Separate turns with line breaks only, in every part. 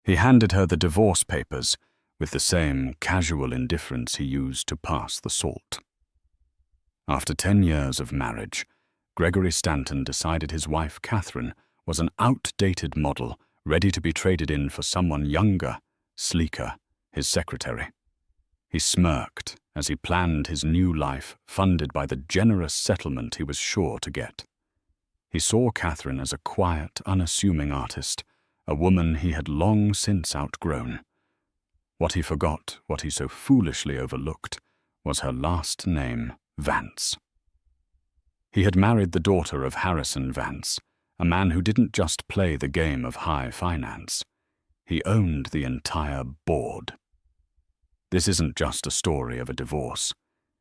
He handed her the divorce papers with the same casual indifference he used to pass the salt. After 10 years of marriage, Gregory Stanton decided his wife Catherine was an outdated model ready to be traded in for someone younger, sleeker, his secretary. He smirked as he planned his new life funded by the generous settlement he was sure to get. He saw Catherine as a quiet, unassuming artist, a woman he had long since outgrown. What he forgot, what he so foolishly overlooked, was her last name, Vance. He had married the daughter of Harrison Vance, a man who didn't just play the game of high finance. He owned the entire board. This isn't just a story of a divorce.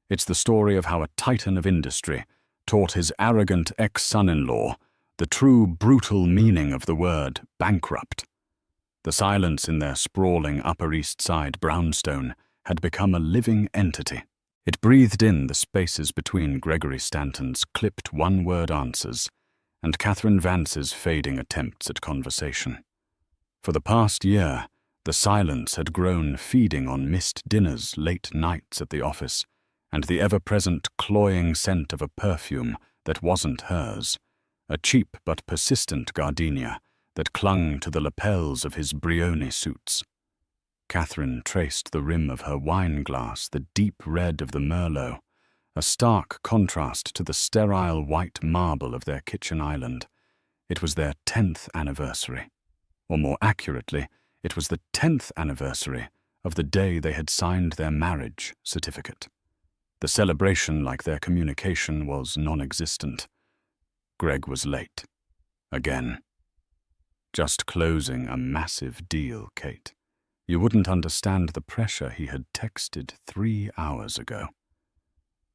It's the story of how a titan of industry taught his arrogant ex-son-in-law the true brutal meaning of the word bankrupt. The silence in their sprawling Upper East Side brownstone had become a living entity. It breathed in the spaces between Gregory Stanton's clipped one-word answers and Catherine Vance's fading attempts at conversation. For the past year, the silence had grown feeding on missed dinners, late nights at the office, and the ever-present cloying scent of a perfume that wasn't hers, a cheap but persistent gardenia that clung to the lapels of his Brioni suits. Catherine traced the rim of her wine glass the deep red of the Merlot, a stark contrast to the sterile white marble of their kitchen island. It was their 10th anniversary. Or more accurately, it was the 10th anniversary of the day they had signed their marriage certificate. The celebration, like their communication, was non-existent. Greg was late. Again. Just closing a massive deal, Kate. You wouldn't understand the pressure he had texted 3 hours ago.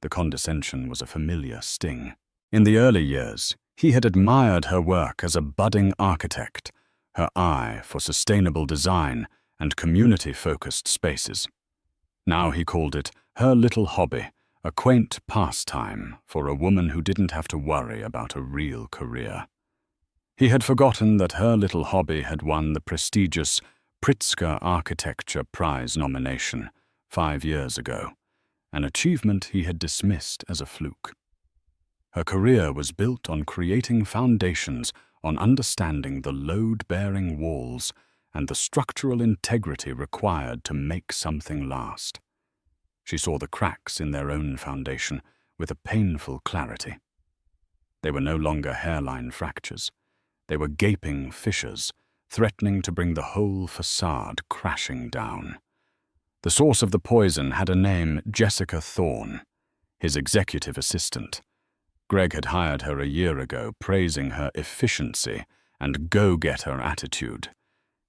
The condescension was a familiar sting. In the early years, he had admired her work as a budding architect, her eye for sustainable design and community-focused spaces. Now he called it her little hobby, a quaint pastime for a woman who didn't have to worry about a real career. He had forgotten that her little hobby had won the prestigious Pritzker Architecture Prize nomination 5 years ago, an achievement he had dismissed as a fluke. Her career was built on creating foundations, on understanding the load-bearing walls and the structural integrity required to make something last. She saw the cracks in their own foundation with a painful clarity. They were no longer hairline fractures. They were gaping fissures, threatening to bring the whole facade crashing down. The source of the poison had a name, Jessica Thorne, his executive assistant. Greg had hired her a year ago, praising her efficiency and go-getter attitude.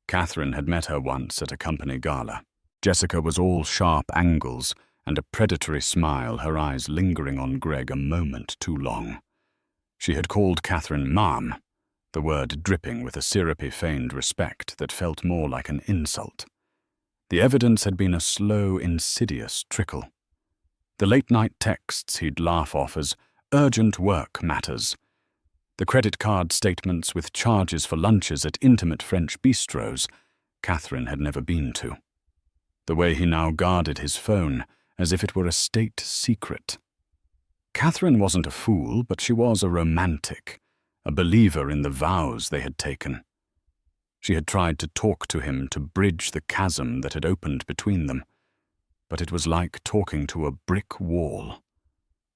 Catherine had met her once at a company gala. Jessica was all sharp angles and a predatory smile, her eyes lingering on Greg a moment too long. She had called Catherine Mom, the word dripping with a syrupy feigned respect that felt more like an insult. The evidence had been a slow, insidious trickle. The late-night texts he'd laugh off as urgent work matters. The credit card statements with charges for lunches at intimate French bistros Catherine had never been to. The way he now guarded his phone as if it were a state secret. Catherine wasn't a fool, but she was a romantic, a believer in the vows they had taken. She had tried to talk to him to bridge the chasm that had opened between them, but it was like talking to a brick wall.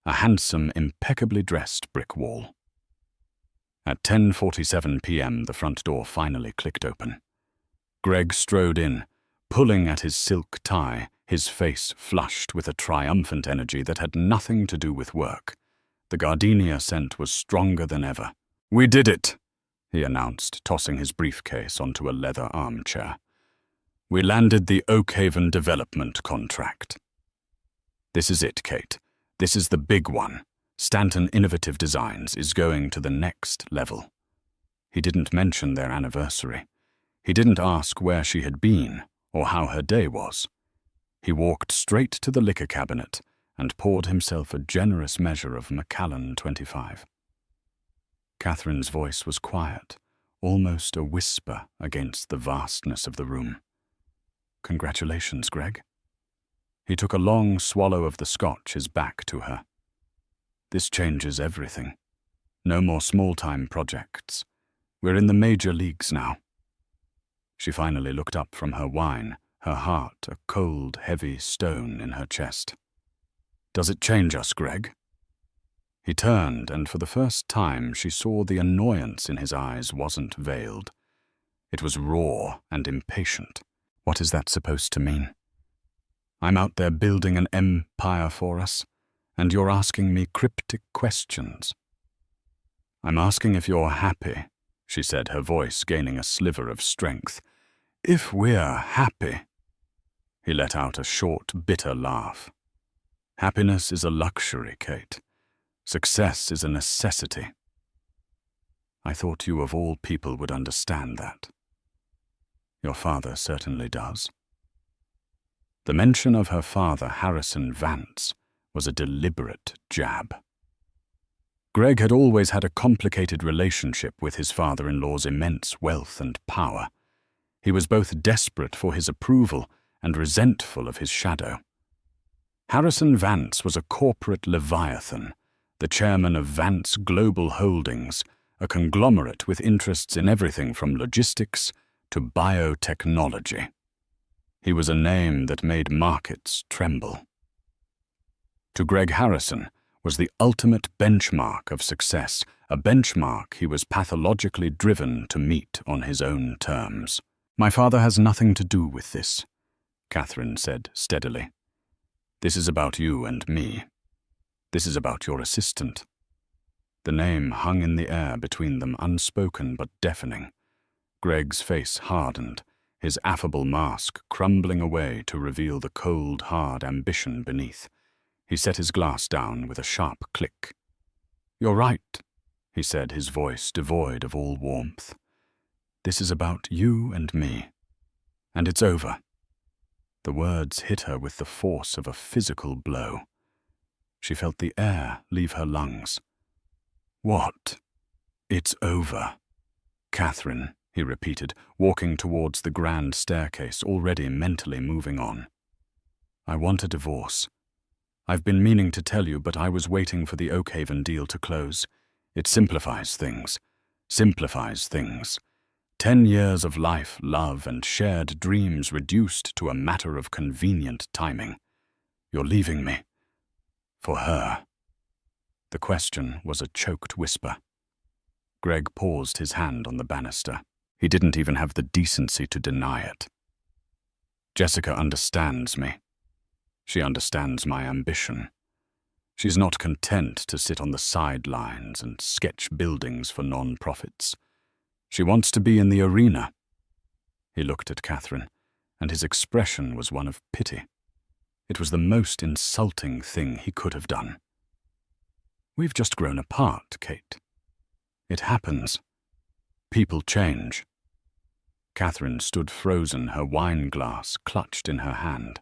A handsome, impeccably dressed brick wall. At 10:47 p.m., the front door finally clicked open. Greg strode in, pulling at his silk tie, his face flushed with a triumphant energy that had nothing to do with work. The gardenia scent was stronger than ever. "We did it," he announced, tossing his briefcase onto a leather armchair. "We landed the Oakhaven development contract." "This is it, Kate. This is the big one. Stanton Innovative Designs is going to the next level." He didn't mention their anniversary. He didn't ask where she had been or how her day was. He walked straight to the liquor cabinet and poured himself a generous measure of Macallan 25. Catherine's voice was quiet, almost a whisper against the vastness of the room. "Congratulations, Greg." He took a long swallow of the scotch, his back to her. "This changes everything. No more small-time projects. We're in the major leagues now." She finally looked up from her wine, her heart a cold, heavy stone in her chest. "Does it change us, Greg?" He turned, and for the first time she saw the annoyance in his eyes wasn't veiled. It was raw and impatient. "What is that supposed to mean? I'm out there building an empire for us, and you're asking me cryptic questions." "I'm asking if you're happy," she said, her voice gaining a sliver of strength. "If we're happy." He let out a short, bitter laugh. "Happiness is a luxury, Kate. Success is a necessity." "I thought you of all people would understand that." "Your father certainly does." The mention of her father, Harrison Vance, was a deliberate jab. Greg had always had a complicated relationship with his father-in-law's immense wealth and power. He was both desperate for his approval and resentful of his shadow. Harrison Vance was a corporate leviathan, the chairman of Vance Global Holdings, a conglomerate with interests in everything from logistics to biotechnology. He was a name that made markets tremble. To Greg, Harrison was the ultimate benchmark of success, a benchmark he was pathologically driven to meet on his own terms. "My father has nothing to do with this," Catherine said steadily. "This is about you and me. This is about your assistant." The name hung in the air between them, unspoken but deafening. Greg's face hardened, his affable mask crumbling away to reveal the cold, hard ambition beneath. He set his glass down with a sharp click. "You're right," he said, his voice devoid of all warmth. "This is about you and me. And it's over." The words hit her with the force of a physical blow. She felt the air leave her lungs. "What? It's over." "Catherine," he repeated, walking towards the grand staircase, already mentally moving on. "I want a divorce. I've been meaning to tell you, but I was waiting for the Oakhaven deal to close. It simplifies things. 10 years of life, love, and shared dreams reduced to a matter of convenient timing. You're leaving me. For her." The question was a choked whisper. Greg paused, his hand on the banister. He didn't even have the decency to deny it. "Jessica understands me. She understands my ambition. She's not content to sit on the sidelines and sketch buildings for non-profits. She wants to be in the arena." He looked at Catherine, and his expression was one of pity. It was the most insulting thing he could have done. "We've just grown apart, Kate. It happens. People change." Catherine stood frozen, her wine glass clutched in her hand.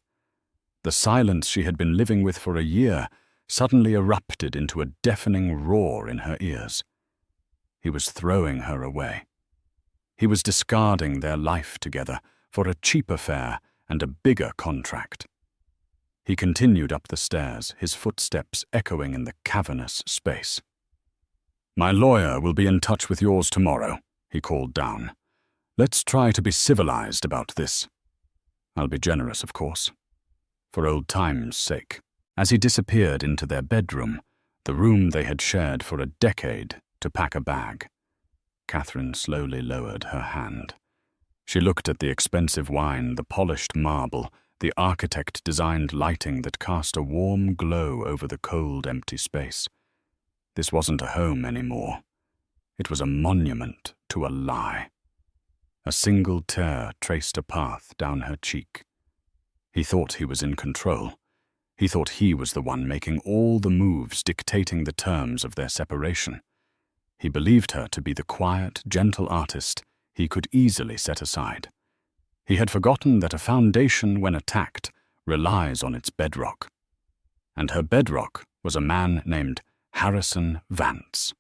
The silence she had been living with for a year suddenly erupted into a deafening roar in her ears. He was throwing her away. He was discarding their life together for a cheaper fare and a bigger contract. He continued up the stairs, his footsteps echoing in the cavernous space. "My lawyer will be in touch with yours tomorrow," he called down. "Let's try to be civilized about this. I'll be generous, of course. For old time's sake." As he disappeared into their bedroom, the room they had shared for a decade, to pack a bag, Catherine slowly lowered her hand. She looked at the expensive wine, the polished marble, the architect-designed lighting that cast a warm glow over the cold, empty space. This wasn't a home anymore. It was a monument to a lie. A single tear traced a path down her cheek. He thought he was in control. He thought he was the one making all the moves dictating the terms of their separation. He believed her to be the quiet, gentle artist he could easily set aside. He had forgotten that a foundation, when attacked, relies on its bedrock. And her bedrock was a man named Harrison Vance.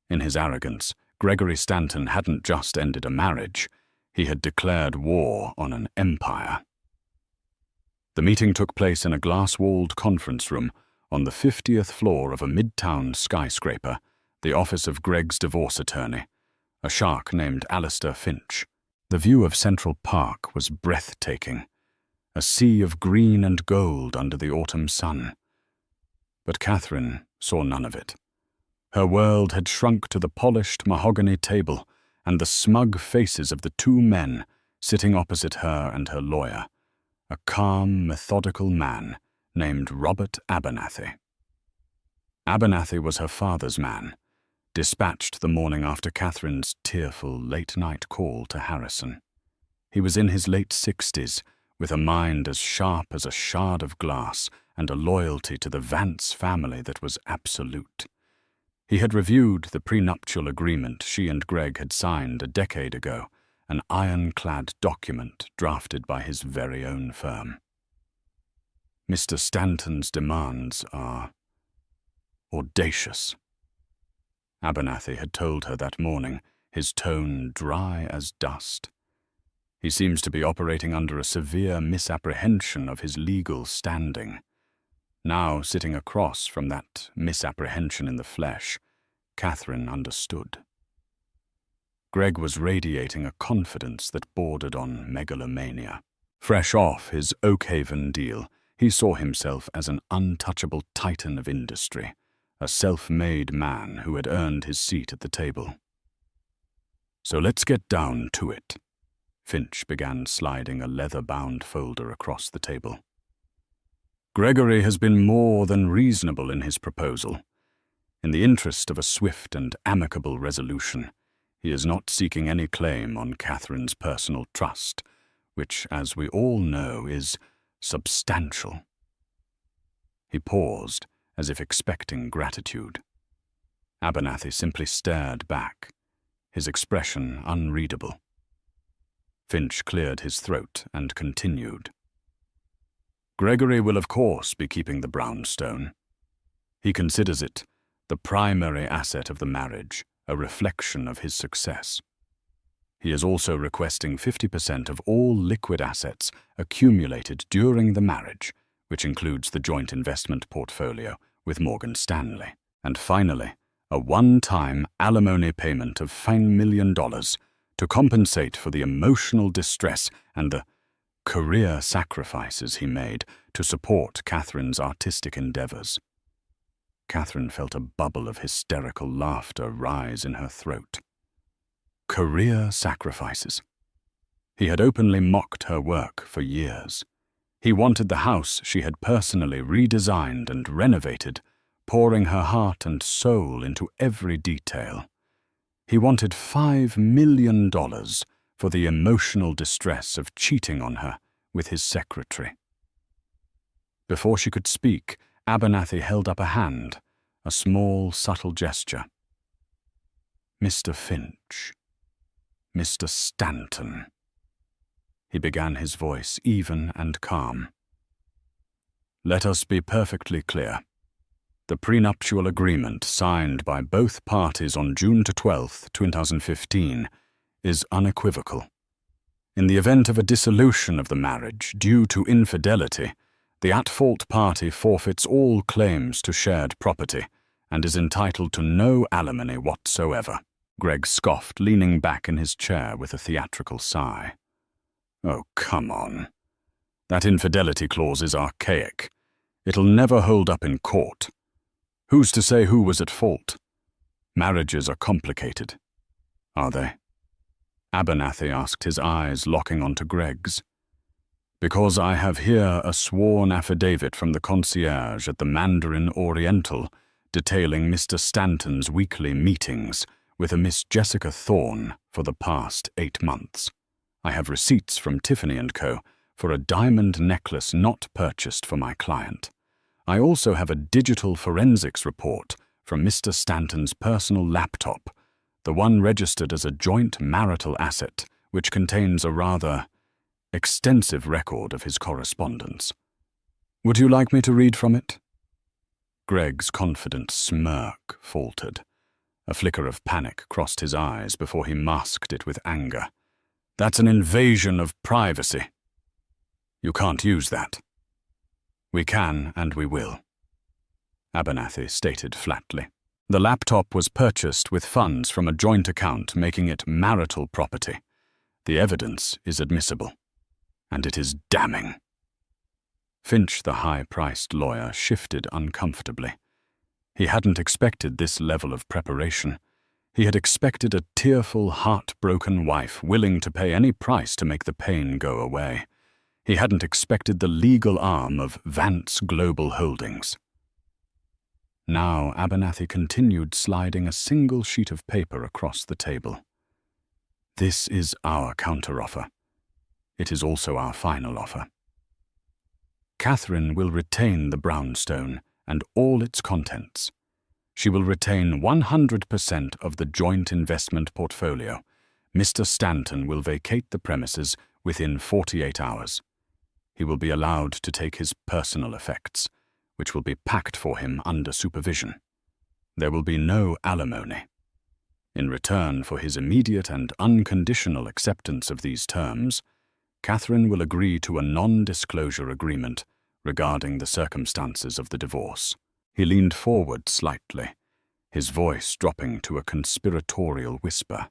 In his arrogance, Gregory Stanton hadn't just ended a marriage, he had declared war on an empire. The meeting took place in a glass-walled conference room on the 50th floor of a midtown skyscraper, the office of Greg's divorce attorney, a shark named Alistair Finch. The view of Central Park was breathtaking, a sea of green and gold under the autumn sun. But Catherine saw none of it. Her world had shrunk to the polished mahogany table and the smug faces of the two men sitting opposite her and her lawyer, a calm, methodical man named Robert Abernathy. Abernathy was her father's man, dispatched the morning after Catherine's tearful late-night call to Harrison. He was in his late 60s, with a mind as sharp as a shard of glass and a loyalty to the Vance family that was absolute. He had reviewed the prenuptial agreement she and Greg had signed a decade ago, an ironclad document drafted by his very own firm. Mr. Stanton's demands are audacious. Abernathy had told her that morning, his tone dry as dust. He seems to be operating under a severe misapprehension of his legal standing. Now, sitting across from that misapprehension in the flesh, Catherine understood. Greg was radiating a confidence that bordered on megalomania. Fresh off his Oakhaven deal, he saw himself as an untouchable titan of industry, a self-made man who had earned his seat at the table. "So let's get down to it." Finch began sliding a leather-bound folder across the table. "Gregory has been more than reasonable in his proposal. In the interest of a swift and amicable resolution, he is not seeking any claim on Catherine's personal trust, which, as we all know, is substantial." He paused, as if expecting gratitude. Abernathy simply stared back, his expression unreadable. Finch cleared his throat and continued. "Gregory will of course be keeping the brownstone. He considers it the primary asset of the marriage, a reflection of his success. He is also requesting 50% of all liquid assets accumulated during the marriage, which includes the joint investment portfolio with Morgan Stanley. And finally, a one-time alimony payment of $5 million to compensate for the emotional distress and the career sacrifices he made to support Catherine's artistic endeavors." Catherine felt a bubble of hysterical laughter rise in her throat. Career sacrifices. He had openly mocked her work for years. He wanted the house she had personally redesigned and renovated, pouring her heart and soul into every detail. He wanted $5 million for the emotional distress of cheating on her with his secretary. Before she could speak, Abernathy held up a hand, a small, subtle gesture. "Mr. Finch, Mr. Stanton." He began, his voice even and calm. "Let us be perfectly clear. The prenuptial agreement signed by both parties on June 12, 2015, is unequivocal. In the event of a dissolution of the marriage due to infidelity, the at-fault party forfeits all claims to shared property and is entitled to no alimony whatsoever." Greg scoffed, leaning back in his chair with a theatrical sigh. "Oh, come on. That infidelity clause is archaic. It'll never hold up in court. Who's to say who was at fault? Marriages are complicated." "Are they?" Abernathy asked, his eyes locking onto Greg's. "Because I have here a sworn affidavit from the concierge at the Mandarin Oriental detailing Mr. Stanton's weekly meetings with a Miss Jessica Thorne for the past 8 months. I have receipts from Tiffany & Co. for a diamond necklace not purchased for my client. I also have a digital forensics report from Mr. Stanton's personal laptop, the one registered as a joint marital asset, which contains a rather extensive record of his correspondence. Would you like me to read from it?" Greg's confident smirk faltered. A flicker of panic crossed his eyes before he masked it with anger. "That's an invasion of privacy. You can't use that." "We can and we will," Abernathy stated flatly. The laptop was purchased with funds from a joint account, making it marital property. The evidence is admissible, and it is damning. Finch, the high-priced lawyer, shifted uncomfortably. He hadn't expected this level of preparation. He had expected a tearful, heartbroken wife willing to pay any price to make the pain go away. He hadn't expected the legal arm of Vance Global Holdings. Now Abernathy continued sliding a single sheet of paper across the table. "This is our counteroffer. It is also our final offer. Catherine will retain the brownstone and all its contents. She will retain 100% of the joint investment portfolio. Mr. Stanton will vacate the premises within 48 hours. He will be allowed to take his personal effects, which will be packed for him under supervision. There will be no alimony. In return for his immediate and unconditional acceptance of these terms, Catherine will agree to a non-disclosure agreement regarding the circumstances of the divorce." He leaned forward slightly, his voice dropping to a conspiratorial whisper.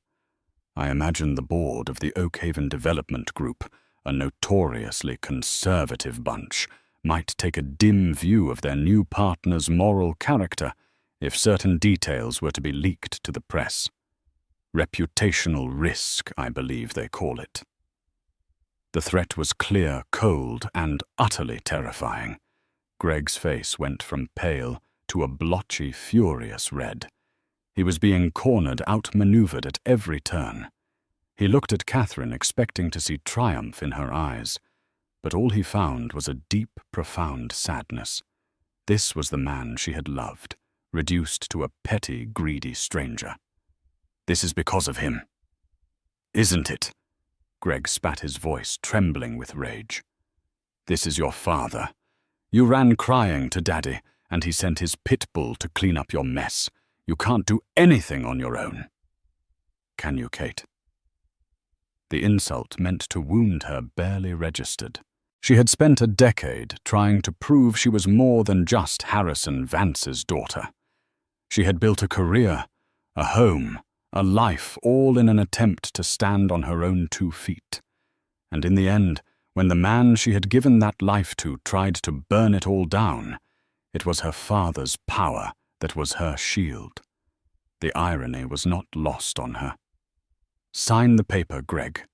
"I imagine the board of the Oakhaven Development Group, a notoriously conservative bunch, might take a dim view of their new partner's moral character if certain details were to be leaked to the press. Reputational risk, I believe they call it." The threat was clear, cold, and utterly terrifying. Greg's face went from pale to a blotchy, furious red. He was being cornered, outmaneuvered at every turn. He looked at Catherine, expecting to see triumph in her eyes, but all he found was a deep, profound sadness. This was the man she had loved, reduced to a petty, greedy stranger. "This is because of him, isn't it?" Greg spat, his voice trembling with rage. "This is your father. You ran crying to Daddy, and he sent his pit bull to clean up your mess. You can't do anything on your own. Can you, Kate?" The insult meant to wound her barely registered. She had spent a decade trying to prove she was more than just Harrison Vance's daughter. She had built a career, a home, a life, all in an attempt to stand on her own 2 feet. And in the end, when the man she had given that life to tried to burn it all down, it was her father's power that was her shield. The irony was not lost on her. "Sign the paper, Greg,"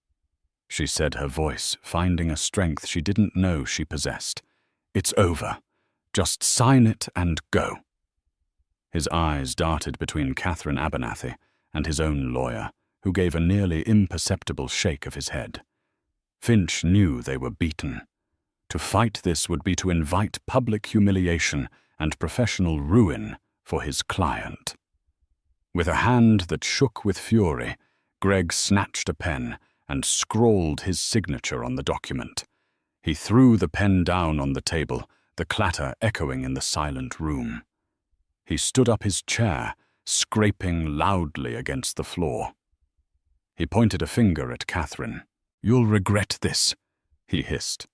she said, her voice finding a strength she didn't know she possessed. "It's over. Just sign it and go." His eyes darted between Catherine Abernathy and his own lawyer, who gave a nearly imperceptible shake of his head. Finch knew they were beaten. To fight this would be to invite public humiliation and professional ruin for his client. With a hand that shook with fury, Greg snatched a pen and scrawled his signature on the document. He threw the pen down on the table, the clatter echoing in the silent room. He stood up his chair, scraping loudly against the floor. He pointed a finger at Catherine. "You'll regret this," he hissed.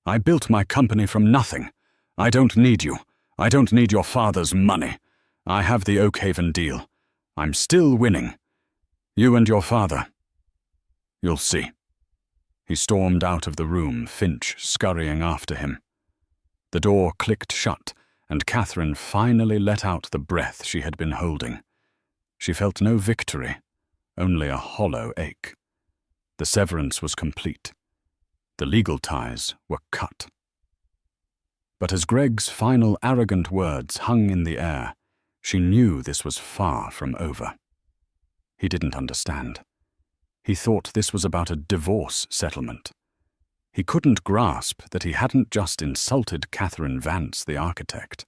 "I built my company from nothing. I don't need you. I don't need your father's money. I have the Oakhaven deal. I'm still winning. You and your father. You'll see." He stormed out of the room, Finch scurrying after him. The door clicked shut, and Catherine finally let out the breath she had been holding. She felt no victory, only a hollow ache. The severance was complete. The legal ties were cut. But as Greg's final arrogant words hung in the air, she knew this was far from over. He didn't understand. He thought this was about a divorce settlement. He couldn't grasp that he hadn't just insulted Catherine Vance, the architect.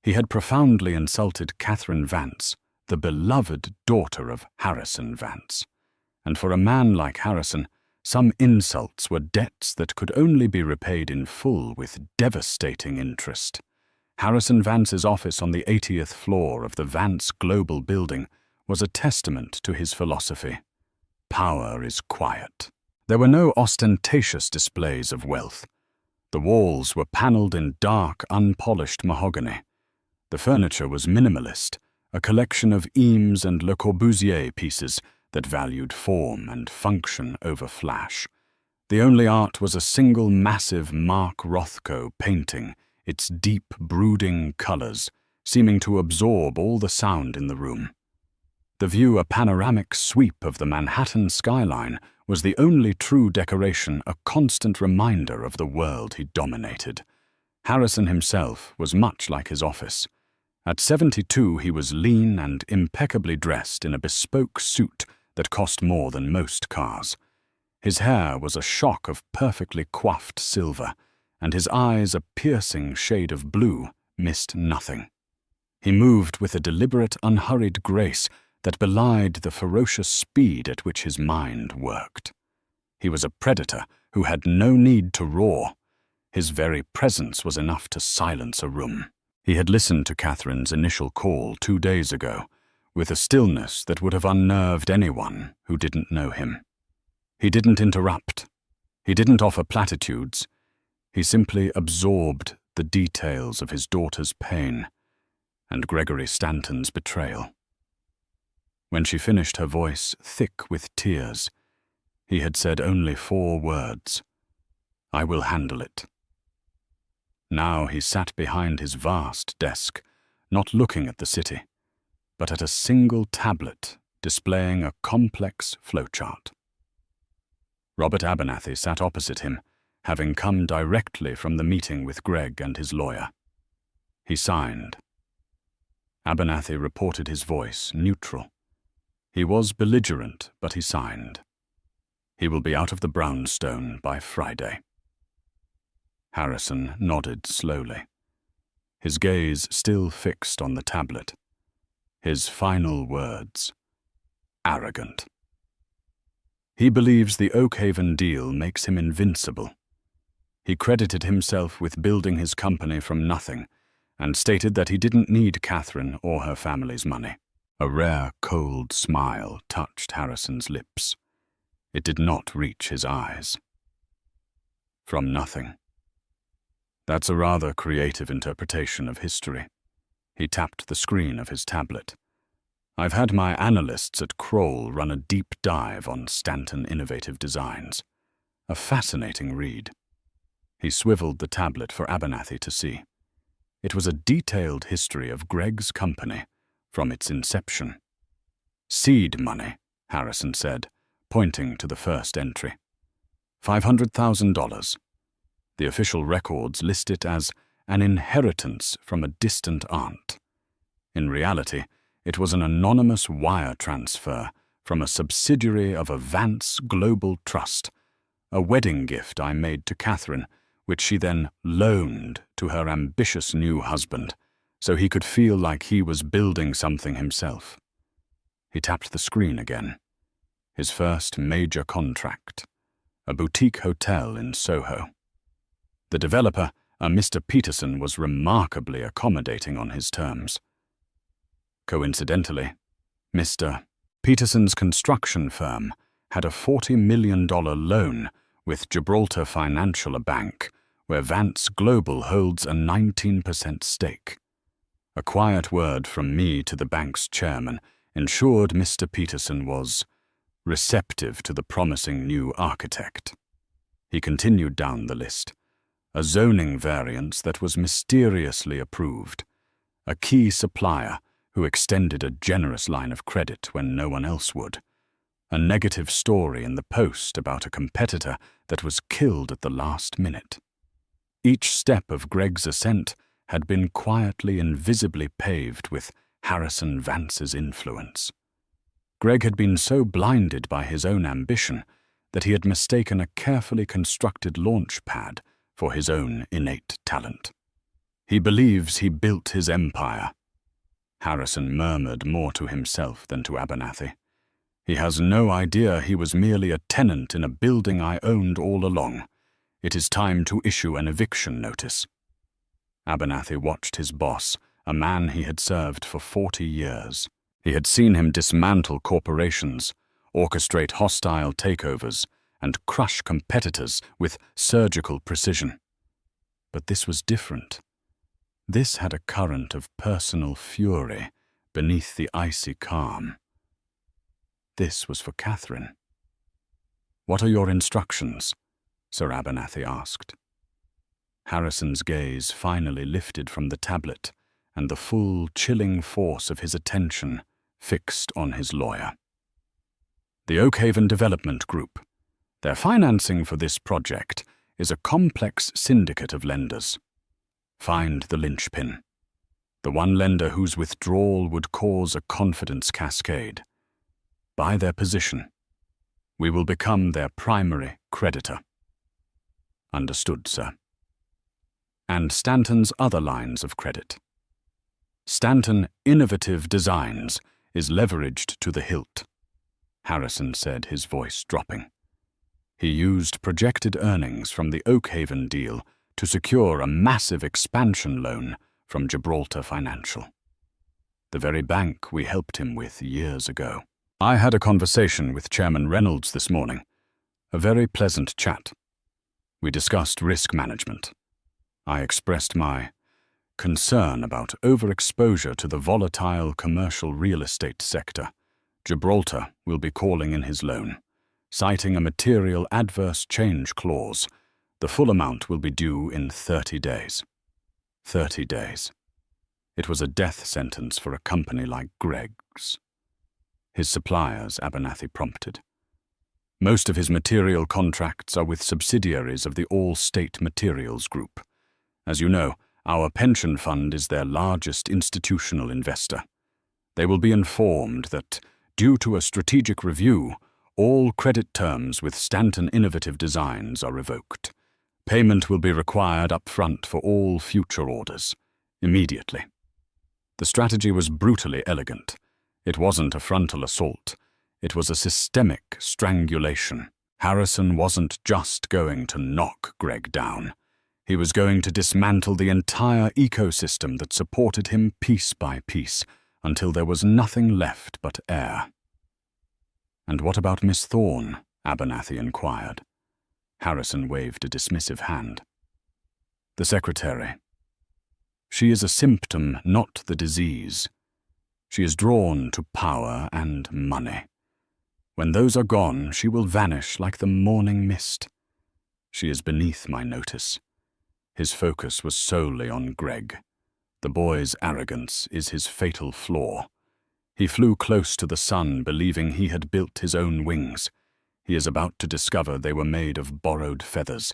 He had profoundly insulted Catherine Vance, the beloved daughter of Harrison Vance. And for a man like Harrison, some insults were debts that could only be repaid in full with devastating interest. Harrison Vance's office on the 80th floor of the Vance Global building was a testament to his philosophy. Power is quiet. There were no ostentatious displays of wealth. The walls were paneled in dark, unpolished mahogany. The furniture was minimalist, a collection of Eames and Le Corbusier pieces that valued form and function over flash. The only art was a single massive Mark Rothko painting, its deep, brooding colors seeming to absorb all the sound in the room. The view, a panoramic sweep of the Manhattan skyline, was the only true decoration, a constant reminder of the world he dominated. Harrison himself was much like his office. At 72, he was lean and impeccably dressed in a bespoke suit that cost more than most cars. His hair was a shock of perfectly coiffed silver, and his eyes, a piercing shade of blue, missed nothing. He moved with a deliberate, unhurried grace that belied the ferocious speed at which his mind worked. He was a predator who had no need to roar. His very presence was enough to silence a room. He had listened to Catherine's initial call 2 days ago, with a stillness that would have unnerved anyone who didn't know him. He didn't interrupt. He didn't offer platitudes. He simply absorbed the details of his daughter's pain and Gregory Stanton's betrayal. When she finished, her voice thick with tears, he had said only 4 words: "I will handle it." Now he sat behind his vast desk, not looking at the city, but at a single tablet displaying a complex flowchart. Robert Abernathy sat opposite him, having come directly from the meeting with Greg and his lawyer. He signed. Abernathy reported his voice neutral. He was belligerent, but he signed. He will be out of the brownstone by Friday. Harrison nodded slowly, his gaze still fixed on the tablet. His final words: arrogant. He believes the Oakhaven deal makes him invincible. He credited himself with building his company from nothing and stated that he didn't need Catherine or her family's money. A rare, cold smile touched Harrison's lips. It did not reach his eyes. From nothing. That's a rather creative interpretation of history. He tapped the screen of his tablet. I've had my analysts at Kroll run a deep dive on Stanton Innovative Designs. A fascinating read. He swiveled the tablet for Abernathy to see. It was a detailed history of Greg's company from its inception. Seed money, Harrison said, pointing to the first entry. $500,000. The official records list it as an inheritance from a distant aunt. In reality, it was an anonymous wire transfer from a subsidiary of a Vance Global Trust, a wedding gift I made to Catherine, which she then loaned to her ambitious new husband, so he could feel like he was building something himself. He tapped the screen again. His first major contract, a boutique hotel in Soho. The developer, a Mr. Peterson, was remarkably accommodating on his terms. Coincidentally, Mr. Peterson's construction firm had a $40 million loan with Gibraltar Financial, a bank where Vance Global holds a 19% stake. A quiet word from me to the bank's chairman ensured Mr. Peterson was receptive to the promising new architect. He continued down the list. A zoning variance that was mysteriously approved, a key supplier who extended a generous line of credit when no one else would, a negative story in the Post about a competitor that was killed at the last minute. Each step of Greg's ascent had been quietly and visibly paved with Harrison Vance's influence. Greg had been so blinded by his own ambition that he had mistaken a carefully constructed launch pad for his own innate talent. He believes he built his empire. Harrison murmured more to himself than to Abernathy. He has no idea he was merely a tenant in a building I owned all along. It is time to issue an eviction notice. Abernathy watched his boss, a man he had served for 40 years. He had seen him dismantle corporations, orchestrate hostile takeovers, and crush competitors with surgical precision. But this was different. This had a current of personal fury beneath the icy calm. This was for Catherine. "What are your instructions?" Sir Abernathy asked. Harrison's gaze finally lifted from the tablet, and the full, chilling force of his attention fixed on his lawyer. "The Oakhaven Development Group. Their financing for this project is a complex syndicate of lenders. Find the linchpin, the one lender whose withdrawal would cause a confidence cascade. Buy their position. We will become their primary creditor." "Understood, sir." "And Stanton's other lines of credit. Stanton Innovative Designs is leveraged to the hilt," Harrison said, his voice dropping. He used projected earnings from the Oakhaven deal to secure a massive expansion loan from Gibraltar Financial, the very bank we helped him with years ago. "I had a conversation with Chairman Reynolds this morning. A very pleasant chat. We discussed risk management. I expressed my concern about overexposure to the volatile commercial real estate sector. Gibraltar will be calling in his loan, citing a material adverse change clause. The full amount will be due in 30 days. 30 days. It was a death sentence for a company like Greg's. His suppliers, Abernathy prompted. Most of his material contracts are with subsidiaries of the All-State Materials Group. As you know, our pension fund is their largest institutional investor. They will be informed that, due to a strategic review, all credit terms with Stanton Innovative Designs are revoked. Payment will be required up front for all future orders, immediately. The strategy was brutally elegant. It wasn't a frontal assault. It was a systemic strangulation. Harrison wasn't just going to knock Greg down. He was going to dismantle the entire ecosystem that supported him piece by piece, until there was nothing left but air. "And what about Miss Thorne?" Abernathy inquired. Harrison waved a dismissive hand. "The secretary. She is a symptom, not the disease. She is drawn to power and money. When those are gone, she will vanish like the morning mist. She is beneath my notice." His focus was solely on Greg. The boy's arrogance is his fatal flaw. He flew close to the sun, believing he had built his own wings. He is about to discover they were made of borrowed feathers.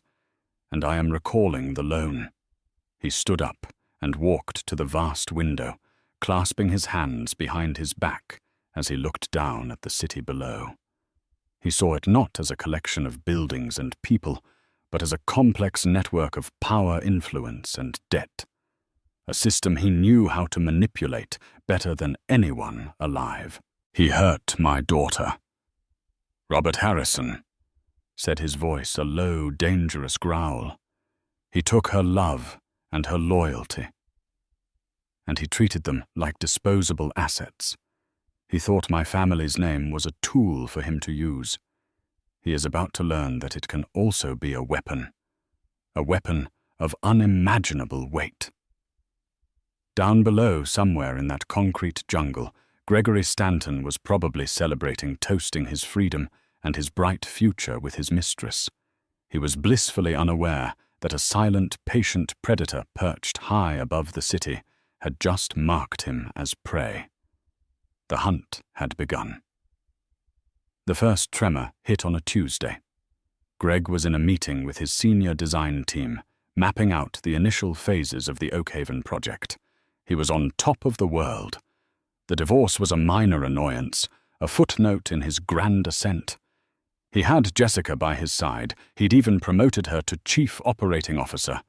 And I am recalling the loan. He stood up and walked to the vast window, clasping his hands behind his back as he looked down at the city below. He saw it not as a collection of buildings and people, but as a complex network of power, influence, and debt. A system he knew how to manipulate better than anyone alive. "He hurt my daughter." "Robert Harrison," said his voice a low, dangerous growl. "He took her love and her loyalty. And he treated them like disposable assets. He thought my family's name was a tool for him to use. He is about to learn that it can also be a weapon of unimaginable weight." Down below, somewhere in that concrete jungle, Gregory Stanton was probably celebrating toasting his freedom and his bright future with his mistress. He was blissfully unaware that a silent, patient predator perched high above the city had just marked him as prey. The hunt had begun. The first tremor hit on a Tuesday. Greg was in a meeting with his senior design team, mapping out the initial phases of the Oakhaven project. He was on top of the world. The divorce was a minor annoyance, a footnote in his grand ascent. He had Jessica by his side. He'd even promoted her to Chief Operating Officer,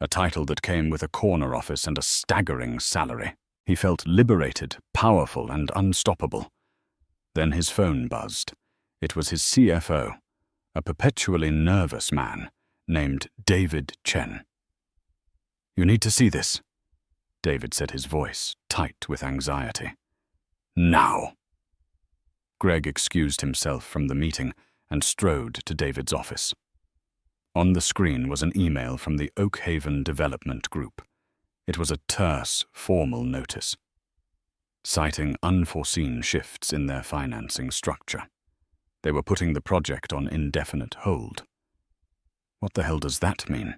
a title that came with a corner office and a staggering salary. He felt liberated, powerful, and unstoppable. Then his phone buzzed. It was his CFO, a perpetually nervous man named David Chen. You need to see this, David said, his voice tight with anxiety. Now. Greg excused himself from the meeting and strode to David's office. On the screen was an email from the Oakhaven Development Group. It was a terse, formal notice, citing unforeseen shifts in their financing structure. They were putting the project on indefinite hold. What the hell does that mean?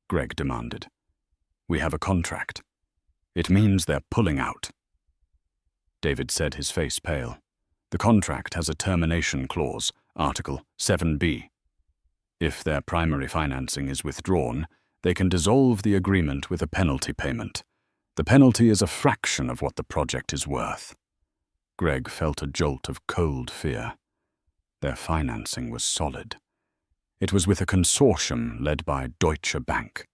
Greg demanded. We have a contract. It means they're pulling out. David said, his face pale. The contract has a termination clause, Article 7B. If their primary financing is withdrawn, they can dissolve the agreement with a penalty payment. The penalty is a fraction of what the project is worth. Greg felt a jolt of cold fear. Their financing was solid. It was with a consortium led by Deutsche Bank.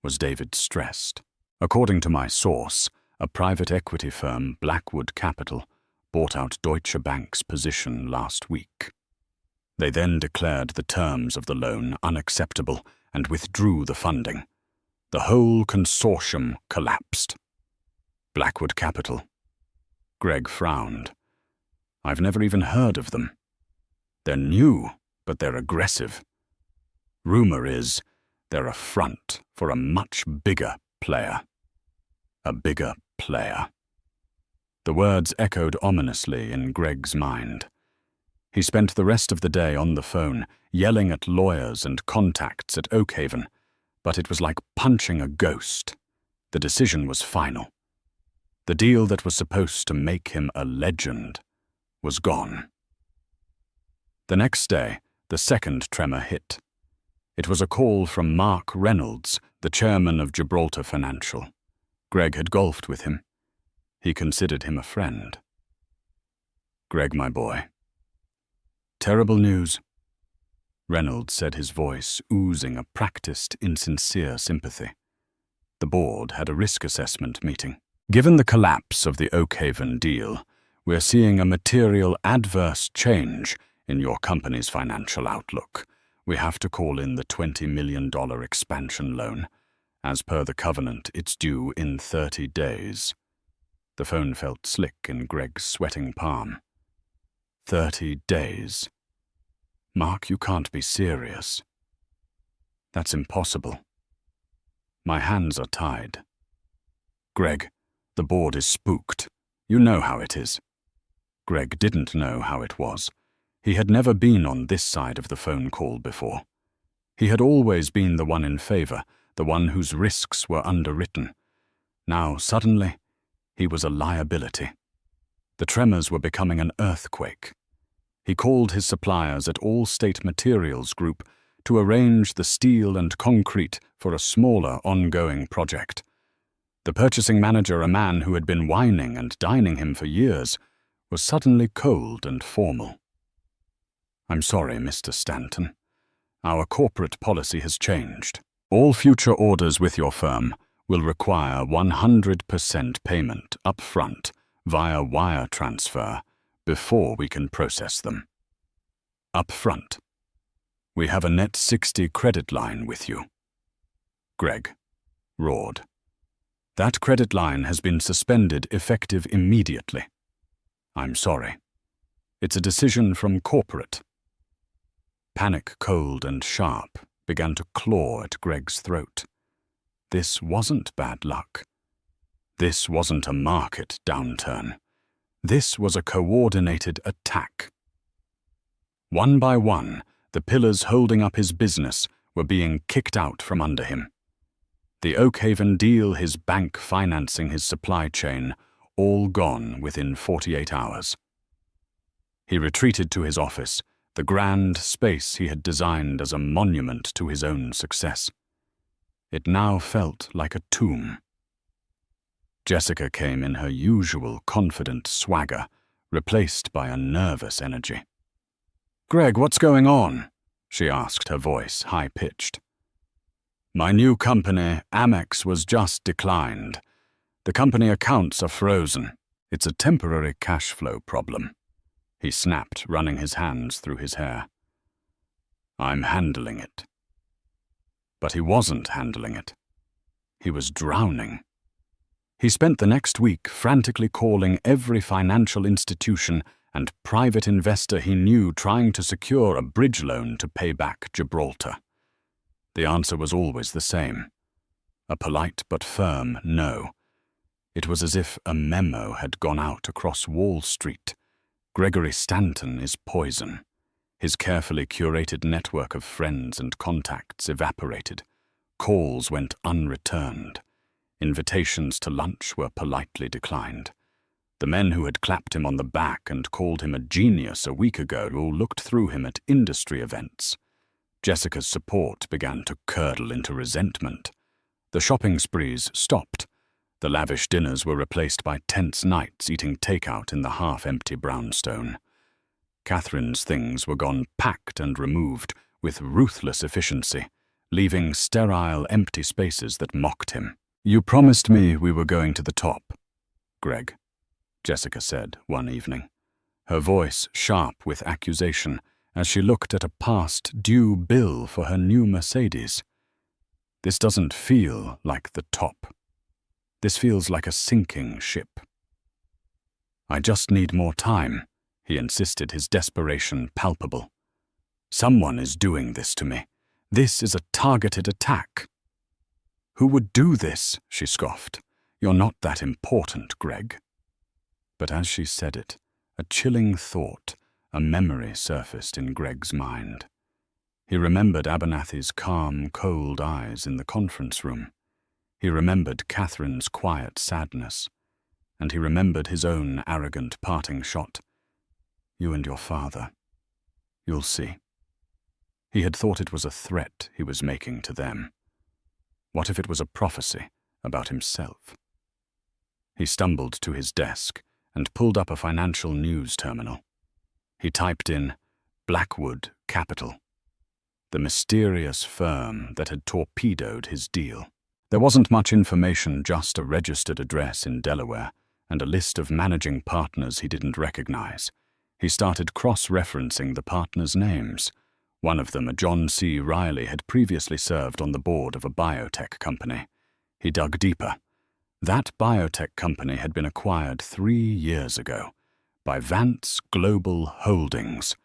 Was David stressed? According to my source, a private equity firm, Blackwood Capital, bought out Deutsche Bank's position last week. They then declared the terms of the loan unacceptable and withdrew the funding. The whole consortium collapsed. Blackwood Capital. Greg frowned. I've never even heard of them. They're new, but they're aggressive. Rumor is they're a front for a much bigger player. A bigger player. The words echoed ominously in Greg's mind. He spent the rest of the day on the phone, yelling at lawyers and contacts at Oakhaven, but it was like punching a ghost. The decision was final. The deal that was supposed to make him a legend was gone. The next day, the second tremor hit. It was a call from Mark Reynolds, the chairman of Gibraltar Financial. Greg had golfed with him. He considered him a friend. Greg, my boy. Terrible news. Reynolds said, his voice oozing a practiced, insincere sympathy. The board had a risk assessment meeting. Given the collapse of the Oakhaven deal, we're seeing a material adverse change in your company's financial outlook. We have to call in the $20 million expansion loan. As per the covenant, it's due in 30 days. The phone felt slick in Greg's sweating palm. 30 days. Mark, you can't be serious. That's impossible. My hands are tied. Greg, the board is spooked. You know how it is. Greg didn't know how it was. He had never been on this side of the phone call before. He had always been the one in favor, the one whose risks were underwritten. Now, suddenly, he was a liability. The tremors were becoming an earthquake. He called his suppliers at All State Materials Group to arrange the steel and concrete for a smaller ongoing project. The purchasing manager, a man who had been whining and dining him for years, was suddenly cold and formal. I'm sorry, Mr. Stanton. Our corporate policy has changed. All future orders with your firm will require 100% payment up front via wire transfer before we can process them. Up front. We have a net 60 credit line with you. Greg roared. That credit line has been suspended effective immediately. I'm sorry. It's a decision from corporate. Panic, cold and sharp, began to claw at Greg's throat. This wasn't bad luck. This wasn't a market downturn. This was a coordinated attack. One by one, the pillars holding up his business were being kicked out from under him. The Oakhaven deal, his bank financing his supply chain, all gone within 48 hours. He retreated to his office, the grand space he had designed as a monument to his own success. It now felt like a tomb. Jessica came in her usual confident swagger, replaced by a nervous energy. "Greg, what's going on?" she asked, her voice high-pitched. "My new company, Amex, was just declined. The company accounts are frozen. It's a temporary cash flow problem," he snapped, running his hands through his hair. "I'm handling it." But he wasn't handling it. He was drowning. He spent the next week frantically calling every financial institution and private investor he knew, trying to secure a bridge loan to pay back Gibraltar. The answer was always the same: a polite but firm no. It was as if a memo had gone out across Wall Street. Gregory Stanton is poison. His carefully curated network of friends and contacts evaporated. Calls went unreturned. Invitations to lunch were politely declined. The men who had clapped him on the back and called him a genius a week ago all looked through him at industry events. Jessica's support began to curdle into resentment. The shopping sprees stopped. The lavish dinners were replaced by tense nights eating takeout in the half-empty brownstone. Catherine's things were gone packed and removed with ruthless efficiency, leaving sterile, empty spaces that mocked him. "You promised me we were going to the top, Greg," Jessica said one evening, her voice sharp with accusation as she looked at a past-due bill for her new Mercedes. "This doesn't feel like the top. This feels like a sinking ship." "I just need more time," he insisted, his desperation palpable. "Someone is doing this to me. This is a targeted attack." "Who would do this?" she scoffed. "You're not that important, Greg." But as she said it, a chilling thought, a memory surfaced in Greg's mind. He remembered Abernathy's calm, cold eyes in the conference room. He remembered Catherine's quiet sadness. And he remembered his own arrogant parting shot. "You and your father. You'll see." He had thought it was a threat he was making to them. What if it was a prophecy about himself? He stumbled to his desk and pulled up a financial news terminal. He typed in Blackwood Capital, the mysterious firm that had torpedoed his deal. There wasn't much information, just a registered address in Delaware and a list of managing partners he didn't recognize. He started cross-referencing the partners' names. One of them, a John C. Riley, had previously served on the board of a biotech company. He dug deeper. That biotech company had been acquired 3 years ago by Vance Global Holdings.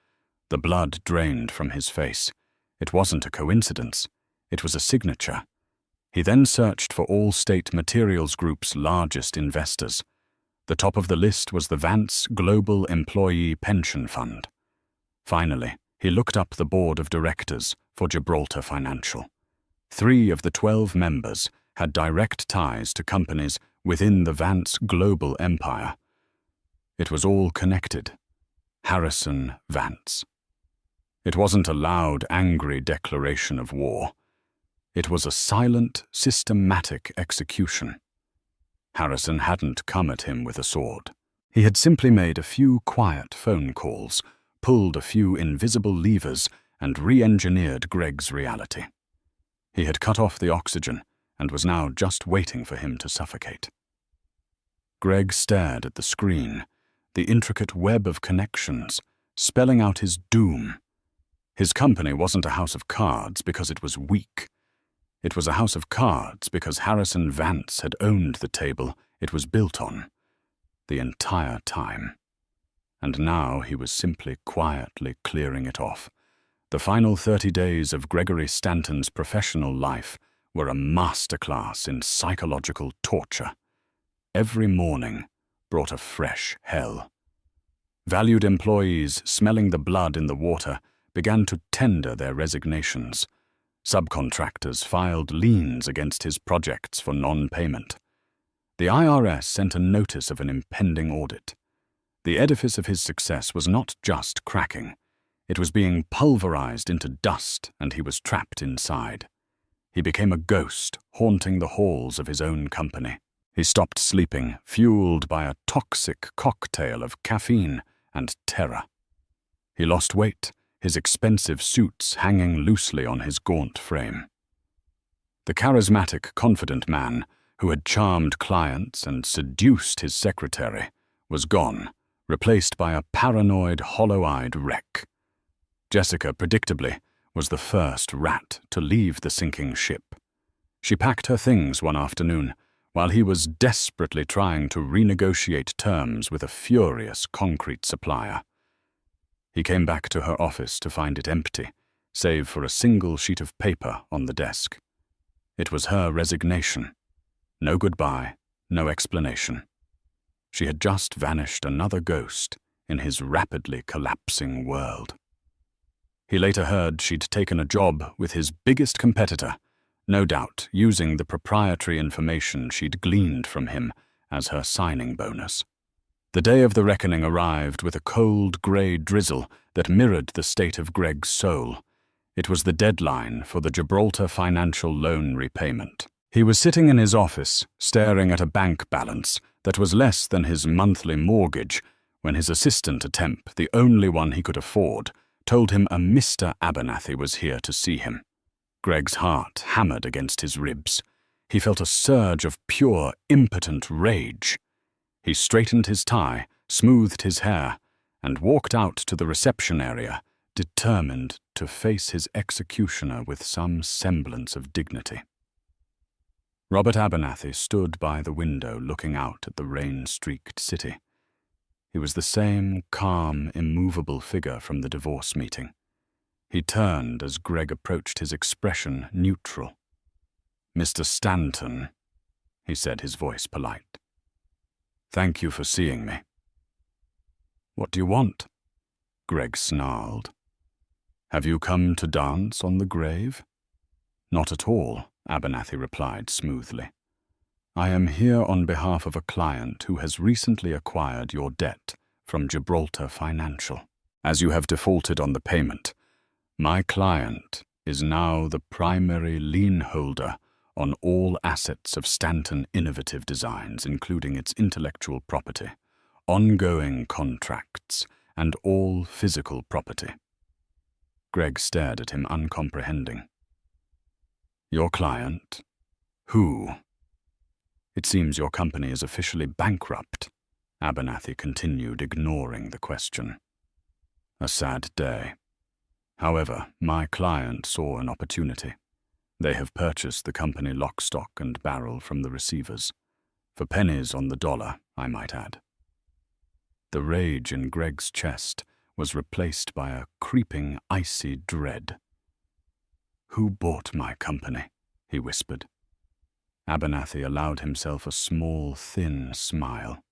The blood drained from his face. It wasn't a coincidence. It was a signature. He then searched for Allstate Materials Group's largest investors. The top of the list was the Vance Global Employee Pension Fund. Finally, he looked up the board of directors for Gibraltar Financial. 3 of the 12 members had direct ties to companies within the Vance global empire. It was all connected. Harrison Vance. It wasn't a loud, angry declaration of war. It was a silent, systematic execution. Harrison hadn't come at him with a sword. He had simply made a few quiet phone calls, pulled a few invisible levers, and re-engineered Greg's reality. He had cut off the oxygen and was now just waiting for him to suffocate. Greg stared at the screen, the intricate web of connections, spelling out his doom. His company wasn't a house of cards because it was weak. It was a house of cards because Harrison Vance had owned the table it was built on the entire time. And now he was simply quietly clearing it off. The final 30 days of Gregory Stanton's professional life were a masterclass in psychological torture. Every morning brought a fresh hell. Valued employees, smelling the blood in the water, began to tender their resignations. Subcontractors filed liens against his projects for non-payment. The IRS sent a notice of an impending audit. The edifice of his success was not just cracking. It was being pulverized into dust, and he was trapped inside. He became a ghost, haunting the halls of his own company. He stopped sleeping, fueled by a toxic cocktail of caffeine and terror. He lost weight, his expensive suits hanging loosely on his gaunt frame. The charismatic, confident man who had charmed clients and seduced his secretary was gone, replaced by a paranoid, hollow-eyed wreck. Jessica, predictably, was the first rat to leave the sinking ship. She packed her things one afternoon, while he was desperately trying to renegotiate terms with a furious concrete supplier. He came back to her office to find it empty, save for a single sheet of paper on the desk. It was her resignation. No goodbye, no explanation. She had just vanished another ghost in his rapidly collapsing world. He later heard she'd taken a job with his biggest competitor, no doubt using the proprietary information she'd gleaned from him as her signing bonus. The day of the reckoning arrived with a cold grey drizzle that mirrored the state of Greg's soul. It was the deadline for the Gibraltar financial loan repayment. He was sitting in his office, staring at a bank balance that was less than his monthly mortgage, when his assistant temp, the only one he could afford, told him a Mr. Abernathy was here to see him. Greg's heart hammered against his ribs. He felt a surge of pure, impotent rage. He straightened his tie, smoothed his hair, and walked out to the reception area, determined to face his executioner with some semblance of dignity. Robert Abernathy stood by the window looking out at the rain-streaked city. He was the same calm, immovable figure from the divorce meeting. He turned as Greg approached, his expression neutral. "Mr. Stanton," he said, his voice polite. "Thank you for seeing me." "What do you want?" Greg snarled. "Have you come to dance on the grave?" "Not at all," Abernathy replied smoothly. "I am here on behalf of a client who has recently acquired your debt from Gibraltar Financial. As you have defaulted on the payment, my client is now the primary lien holder on all assets of Stanton Innovative Designs, including its intellectual property, ongoing contracts, and all physical property." Greg stared at him, uncomprehending. "Your client? Who?" "It seems your company is officially bankrupt," Abernathy continued, ignoring the question. "A sad day. However, my client saw an opportunity. They have purchased the company lock, stock, and barrel from the receivers. For pennies on the dollar, I might add." The rage in Greg's chest was replaced by a creeping, icy dread. "Who bought my company?" he whispered. Abernathy allowed himself a small, thin smile.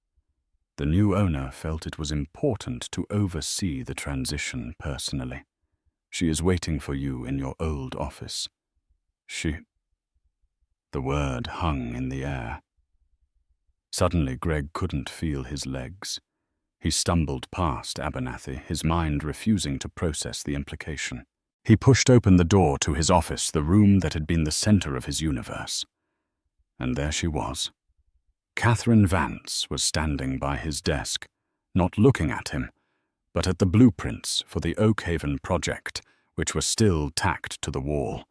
The new owner felt it was important to oversee the transition personally. "She is waiting for you in your old office." "She—" The word hung in the air. Suddenly, Greg couldn't feel his legs. He stumbled past Abernathy, his mind refusing to process the implication. He pushed open the door to his office, the room that had been the center of his universe. And there she was. Catherine Vance was standing by his desk, not looking at him, but at the blueprints for the Oakhaven project, which were still tacked to the wall.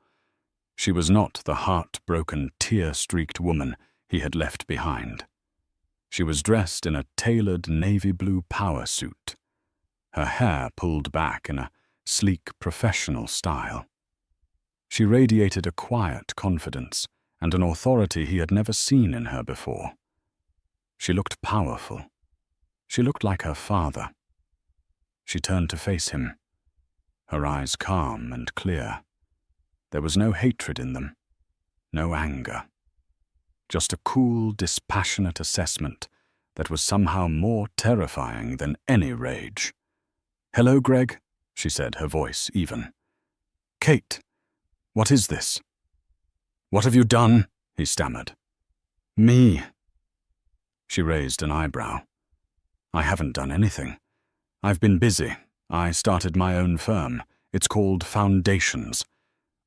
She was not the heartbroken, tear-streaked woman he had left behind. She was dressed in a tailored navy blue power suit, her hair pulled back in a sleek, professional style. She radiated a quiet confidence and an authority he had never seen in her before. She looked powerful. She looked like her father. She turned to face him, her eyes calm and clear. There was no hatred in them, no anger. Just a cool, dispassionate assessment that was somehow more terrifying than any rage. "Hello, Greg," she said, her voice even. "Kate, what is this?" "What have you done?" he stammered. "Me." She raised an eyebrow. "I haven't done anything. I've been busy. I started my own firm. It's called Foundations.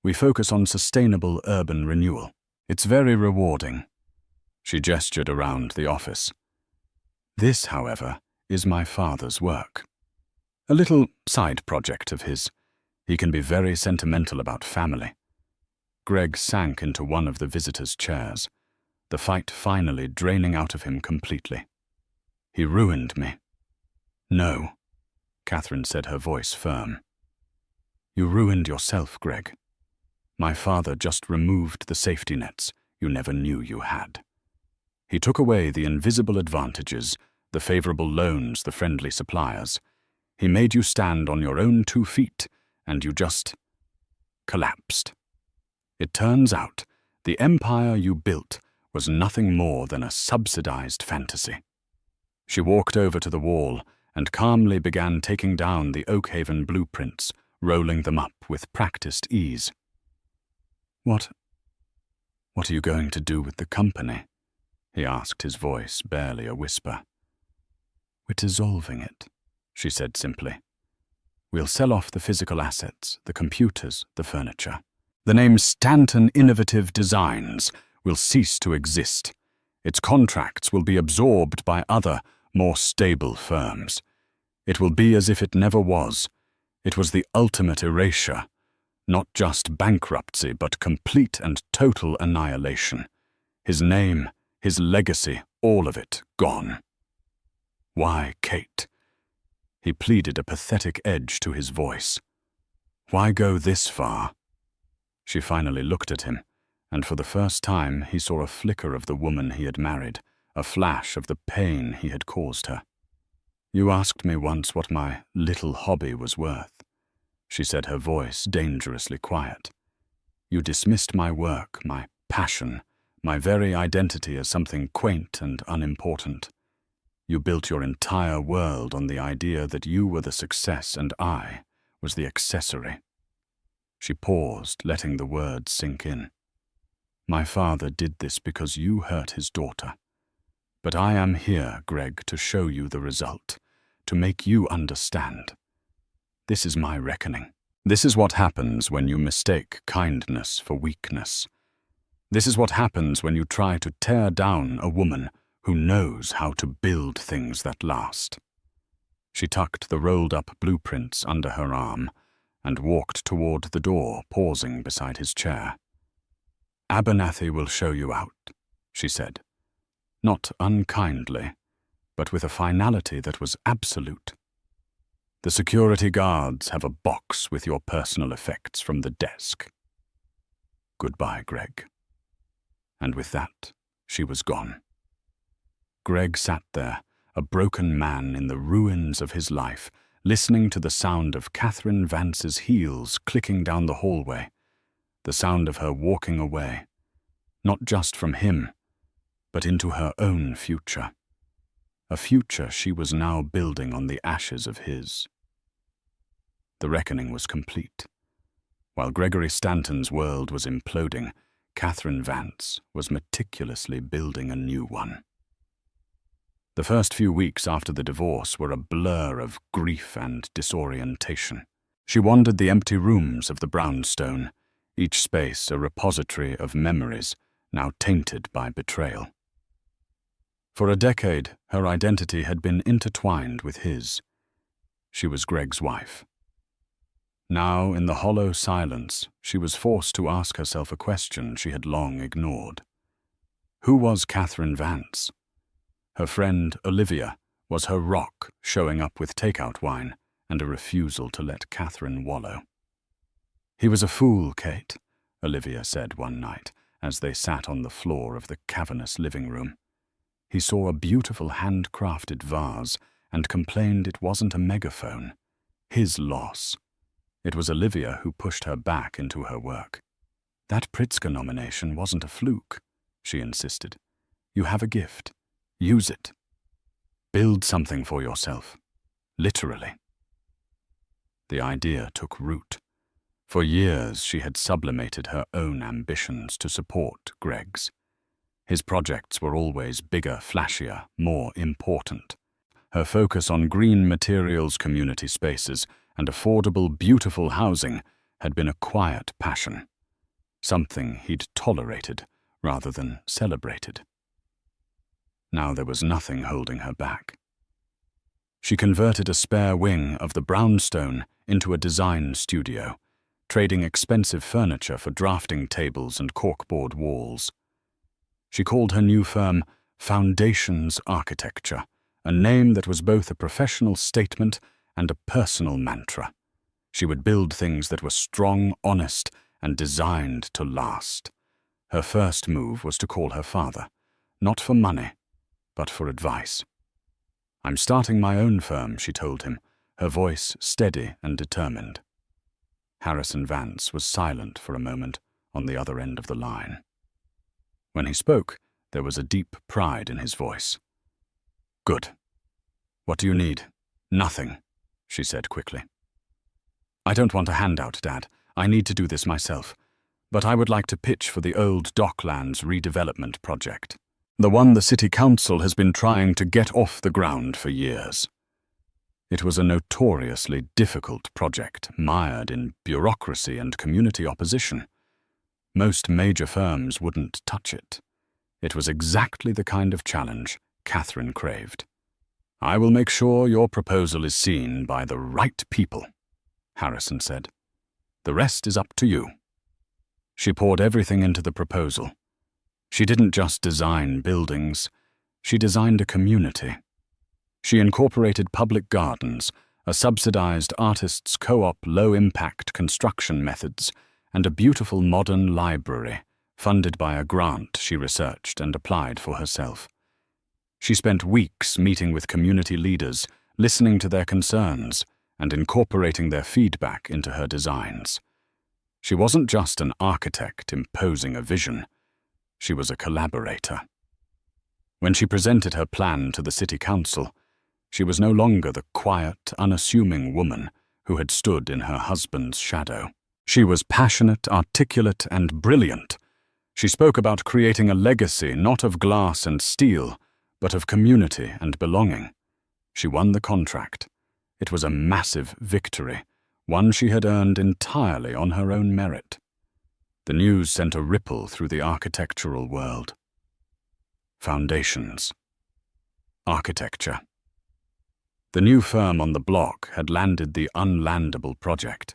We focus on sustainable urban renewal. It's very rewarding." She gestured around the office. "This, however, is my father's work. A little side project of his. He can be very sentimental about family." Greg sank into one of the visitors' chairs, the fight finally draining out of him completely. "He ruined me." "No," Catherine said, her voice firm. "You ruined yourself, Greg. My father just removed the safety nets you never knew you had. He took away the invisible advantages, the favorable loans, the friendly suppliers. He made you stand on your own 2 feet, and you just collapsed. It turns out the empire you built was nothing more than a subsidized fantasy. She walked over to the wall and calmly began taking down the Oakhaven blueprints, rolling them up with practiced ease. What are you going to do with the company?" he asked, his voice barely a whisper. "We're dissolving it," she said simply. "We'll sell off the physical assets, the computers, the furniture. The name Stanton Innovative Designs will cease to exist. Its contracts will be absorbed by other, more stable firms. It will be as if it never was. It was the ultimate erasure. Not just bankruptcy, but complete and total annihilation. His name, his legacy, all of it gone." "Why, Kate?" He pleaded, a pathetic edge to his voice. "Why go this far?" She finally looked at him, and for the first time he saw a flicker of the woman he had married, a flash of the pain he had caused her. "You asked me once what my little hobby was worth," she said, her voice dangerously quiet. "You dismissed my work, my passion, my very identity as something quaint and unimportant. You built your entire world on the idea that you were the success and I was the accessory." She paused, letting the words sink in. "My father did this because you hurt his daughter. But I am here, Greg, to show you the result, to make you understand. This is my reckoning. This is what happens when you mistake kindness for weakness. This is what happens when you try to tear down a woman who knows how to build things that last." She tucked the rolled-up blueprints under her arm and walked toward the door, pausing beside his chair. "Abernathy will show you out," she said. Not unkindly, but with a finality that was absolute. "The security guards have a box with your personal effects from the desk. Goodbye, Greg." And with that, she was gone. Greg sat there, a broken man in the ruins of his life, listening to the sound of Catherine Vance's heels clicking down the hallway, the sound of her walking away, not just from him, but into her own future, a future she was now building on the ashes of his. The reckoning was complete. While Gregory Stanton's world was imploding, Catherine Vance was meticulously building a new one. The first few weeks after the divorce were a blur of grief and disorientation. She wandered the empty rooms of the brownstone, each space a repository of memories now tainted by betrayal. For a decade, her identity had been intertwined with his. She was Greg's wife. Now, in the hollow silence, she was forced to ask herself a question she had long ignored. Who was Catherine Vance? Her friend, Olivia, was her rock, showing up with takeout wine and a refusal to let Catherine wallow. "He was a fool, Kate," Olivia said one night, as they sat on the floor of the cavernous living room. "He saw a beautiful handcrafted vase and complained it wasn't a megaphone. His loss. It was Olivia who pushed her back into her work. That Pritzker nomination wasn't a fluke," she insisted. "You have a gift. Use it. Build something for yourself. Literally." The idea took root. For years she had sublimated her own ambitions to support Greg's. His projects were always bigger, flashier, more important. Her focus on green materials, community spaces, and affordable, beautiful housing had been a quiet passion, something he'd tolerated rather than celebrated. Now there was nothing holding her back. She converted a spare wing of the brownstone into a design studio, trading expensive furniture for drafting tables and corkboard walls. She called her new firm Foundations Architecture, a name that was both a professional statement and a personal mantra. She would build things that were strong, honest, and designed to last. Her first move was to call her father, not for money, but for advice. "I'm starting my own firm," she told him, her voice steady and determined. Harrison Vance was silent for a moment on the other end of the line. When he spoke, there was a deep pride in his voice. "Good. What do you need?" "Nothing," she said quickly. "I don't want a handout, Dad. I need to do this myself. But I would like to pitch for the old Docklands redevelopment project. The one the City Council has been trying to get off the ground for years." It was a notoriously difficult project, mired in bureaucracy and community opposition. Most major firms wouldn't touch it. It was exactly the kind of challenge Catherine craved. "I will make sure your proposal is seen by the right people," Harrison said. "The rest is up to you." She poured everything into the proposal. She didn't just design buildings, she designed a community. She incorporated public gardens, a subsidized artists' co-op low-impact construction methods, and a beautiful modern library, funded by a grant she researched and applied for herself. She spent weeks meeting with community leaders, listening to their concerns, and incorporating their feedback into her designs. She wasn't just an architect imposing a vision. She was a collaborator. When she presented her plan to the City Council, she was no longer the quiet, unassuming woman who had stood in her husband's shadow. She was passionate, articulate, and brilliant. She spoke about creating a legacy not of glass and steel, but of community and belonging. She won the contract. It was a massive victory, one she had earned entirely on her own merit. The news sent a ripple through the architectural world. Foundations. Architecture. The new firm on the block had landed the unlandable project.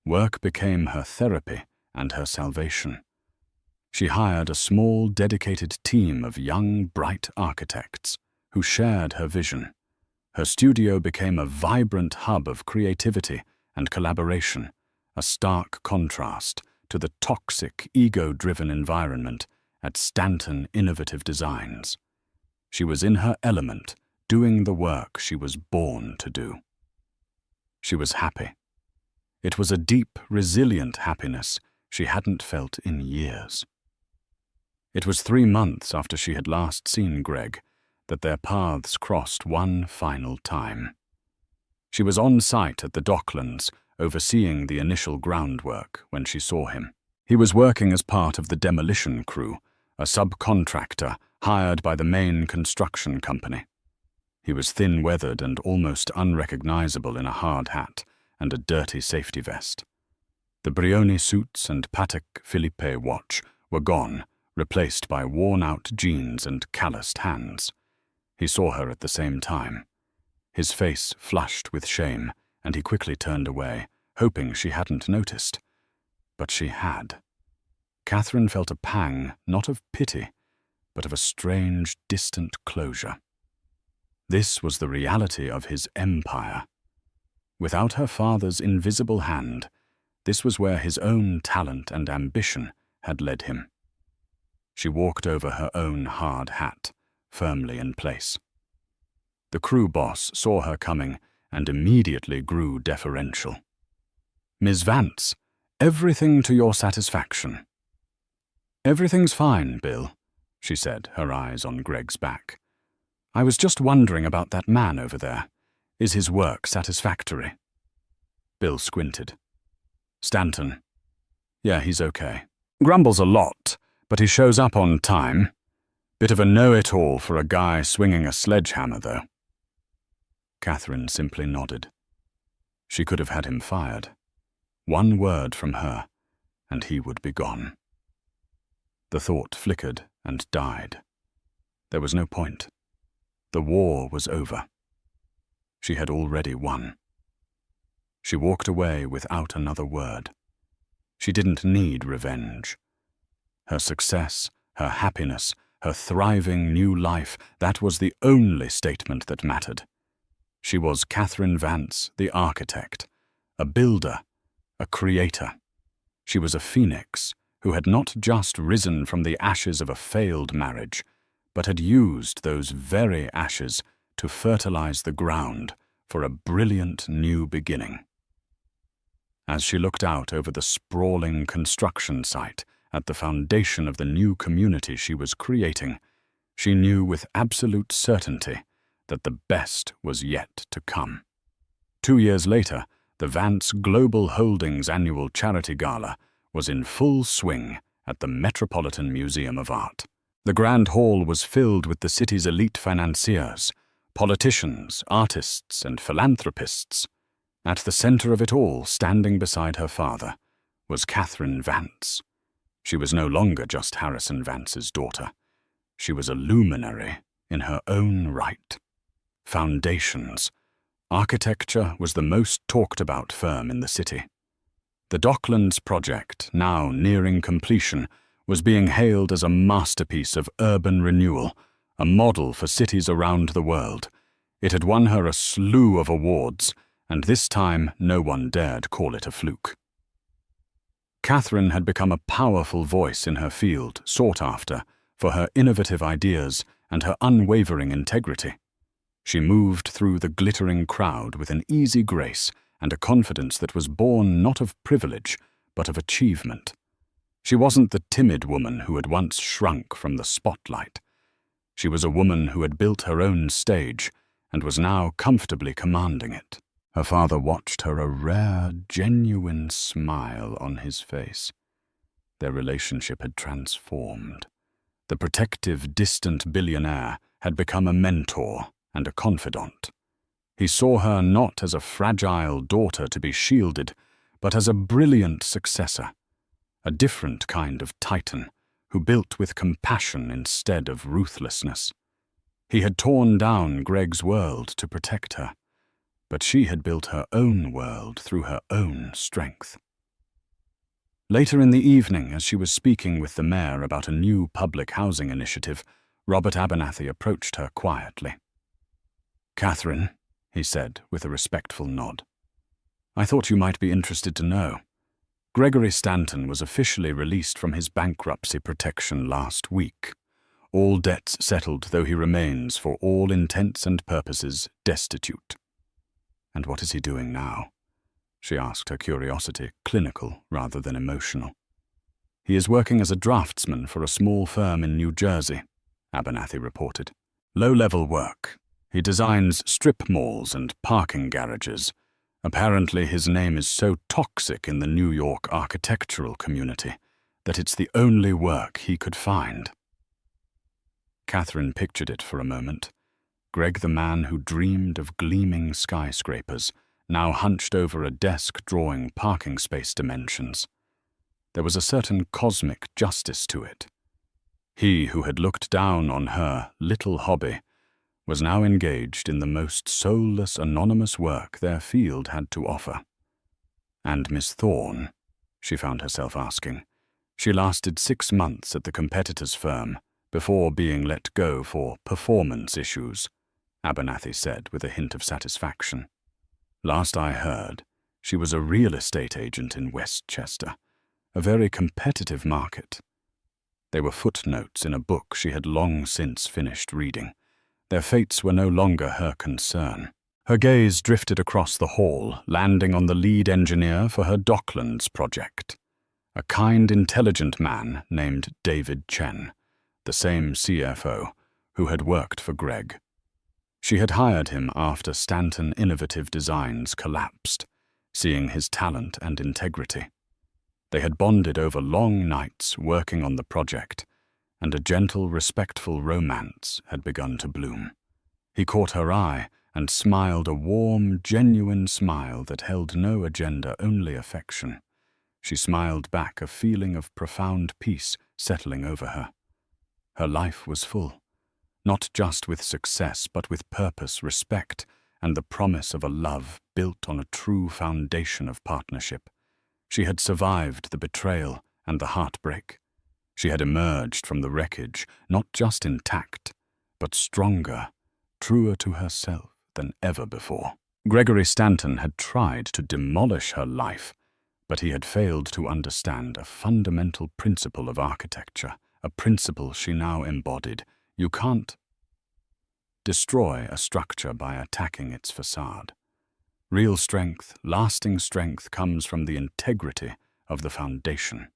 Work became her therapy and her salvation. She hired a small, dedicated team of young, bright architects who shared her vision. Her studio became a vibrant hub of creativity and collaboration, a stark contrast to the toxic, ego-driven environment at Stanton Innovative Designs. She was in her element, doing the work she was born to do. She was happy. It was a deep, resilient happiness she hadn't felt in years. It was 3 months after she had last seen Greg that their paths crossed one final time. She was on site at the Docklands, overseeing the initial groundwork when she saw him. He was working as part of the demolition crew, a subcontractor hired by the main construction company. He was thin-weathered and almost unrecognizable in a hard hat and a dirty safety vest. The Brioni suits and Patek Philippe watch were gone, replaced by worn-out jeans and calloused hands. He saw her at the same time. His face flushed with shame, and he quickly turned away, hoping she hadn't noticed. But she had. Catherine felt a pang, not of pity, but of a strange, distant closure. This was the reality of his empire. Without her father's invisible hand, this was where his own talent and ambition had led him. She walked over her own hard hat, firmly in place. The crew boss saw her coming and immediately grew deferential. "Ms. Vance, everything to your satisfaction." "Everything's fine, Bill," she said, her eyes on Greg's back. "I was just wondering about that man over there. Is his work satisfactory?" Bill squinted. "Stanton. Yeah, he's okay. Grumbles a lot, but he shows up on time. Bit of a know-it-all for a guy swinging a sledgehammer, though." Catherine simply nodded. She could have had him fired. One word from her, and he would be gone. The thought flickered and died. There was no point. The war was over. She had already won. She walked away without another word. She didn't need revenge. Her success, her happiness, her thriving new life, that was the only statement that mattered. She was Catherine Vance, the architect, a builder, a creator. She was a phoenix who had not just risen from the ashes of a failed marriage, but had used those very ashes to fertilize the ground for a brilliant new beginning. As she looked out over the sprawling construction site at the foundation of the new community she was creating, she knew with absolute certainty that the best was yet to come. 2 years later, the Vance Global Holdings annual charity gala was in full swing at the Metropolitan Museum of Art. The grand hall was filled with the city's elite financiers, politicians, artists, and philanthropists. At the center of it all, standing beside her father, was Catherine Vance. She was no longer just Harrison Vance's daughter. She was a luminary in her own right. Foundations. Architecture was the most talked-about firm in the city. The Docklands project, now nearing completion, was being hailed as a masterpiece of urban renewal, a model for cities around the world. It had won her a slew of awards, and this time no one dared call it a fluke. Catherine had become a powerful voice in her field, sought after for her innovative ideas and her unwavering integrity. She moved through the glittering crowd with an easy grace and a confidence that was born not of privilege, but of achievement. She wasn't the timid woman who had once shrunk from the spotlight. She was a woman who had built her own stage and was now comfortably commanding it. Her father watched her, a rare, genuine smile on his face. Their relationship had transformed. The protective, distant billionaire had become a mentor and a confidant. He saw her not as a fragile daughter to be shielded, but as a brilliant successor, a different kind of titan who built with compassion instead of ruthlessness. He had torn down Greg's world to protect her, but she had built her own world through her own strength. Later in the evening, as she was speaking with the mayor about a new public housing initiative, Robert Abernathy approached her quietly. "Catherine," he said with a respectful nod, "I thought you might be interested to know. Gregory Stanton was officially released from his bankruptcy protection last week. All debts settled, though he remains, for all intents and purposes, destitute." "And what is he doing now?" she asked, her curiosity clinical rather than emotional. "He is working as a draftsman for a small firm in New Jersey," Abernathy reported. "Low-level work. He designs strip malls and parking garages. Apparently his name is so toxic in the New York architectural community that it's the only work he could find." Catherine pictured it for a moment. Greg, the man who dreamed of gleaming skyscrapers, now hunched over a desk drawing parking space dimensions. There was a certain cosmic justice to it. He who had looked down on her little hobby was now engaged in the most soulless, anonymous work their field had to offer. And Miss Thorne, she found herself asking. She lasted 6 months at the competitor's firm before being let go for performance issues, Abernathy said with a hint of satisfaction. "Last I heard, she was a real estate agent in Westchester, a very competitive market." They were footnotes in a book she had long since finished reading. Their fates were no longer her concern. Her gaze drifted across the hall, landing on the lead engineer for her Docklands project, a kind, intelligent man named David Chen, the same CFO who had worked for Greg. She had hired him after Stanton Innovative Designs collapsed, seeing his talent and integrity. They had bonded over long nights working on the project, and a gentle, respectful romance had begun to bloom. He caught her eye and smiled, a warm, genuine smile that held no agenda, only affection. She smiled back, a feeling of profound peace settling over her. Her life was full, not just with success, but with purpose, respect, and the promise of a love built on a true foundation of partnership. She had survived the betrayal and the heartbreak. She had emerged from the wreckage, not just intact, but stronger, truer to herself than ever before. Gregory Stanton had tried to demolish her life, But he had failed to understand a fundamental principle of architecture, a principle she now embodied. You can't destroy a structure by attacking its facade. Real strength, lasting strength, comes from the integrity of the foundation.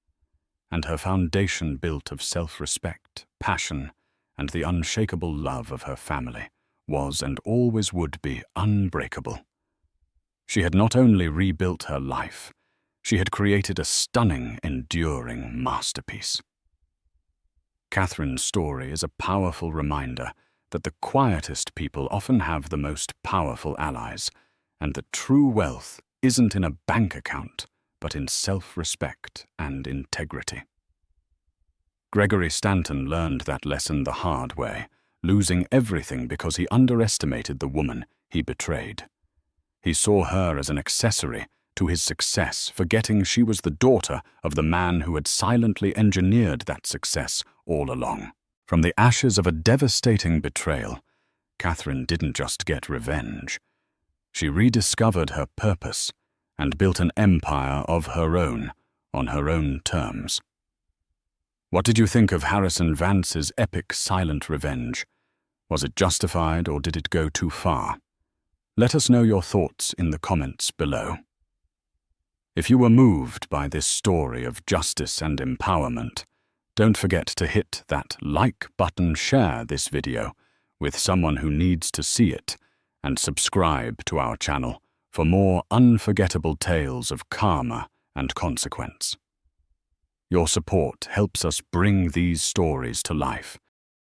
And her foundation, built of self-respect, passion, and the unshakable love of her family, was and always would be unbreakable. She had not only rebuilt her life, she had created a stunning, enduring masterpiece. Catherine's story is a powerful reminder that the quietest people often have the most powerful allies, and that true wealth isn't in a bank account, but in self-respect and integrity. Gregory Stanton learned that lesson the hard way, losing everything because he underestimated the woman he betrayed. He saw her as an accessory to his success, forgetting she was the daughter of the man who had silently engineered that success all along. From the ashes of a devastating betrayal, Catherine didn't just get revenge. She rediscovered her purpose and built an empire of her own, on her own terms. What did you think of Harrison Vance's epic silent revenge? Was it justified, or did it go too far? Let us know your thoughts in the comments below. If you were moved by this story of justice and empowerment, don't forget to hit that like button, share this video with someone who needs to see it, and subscribe to our channel for more unforgettable tales of karma and consequence. Your support helps us bring these stories to life,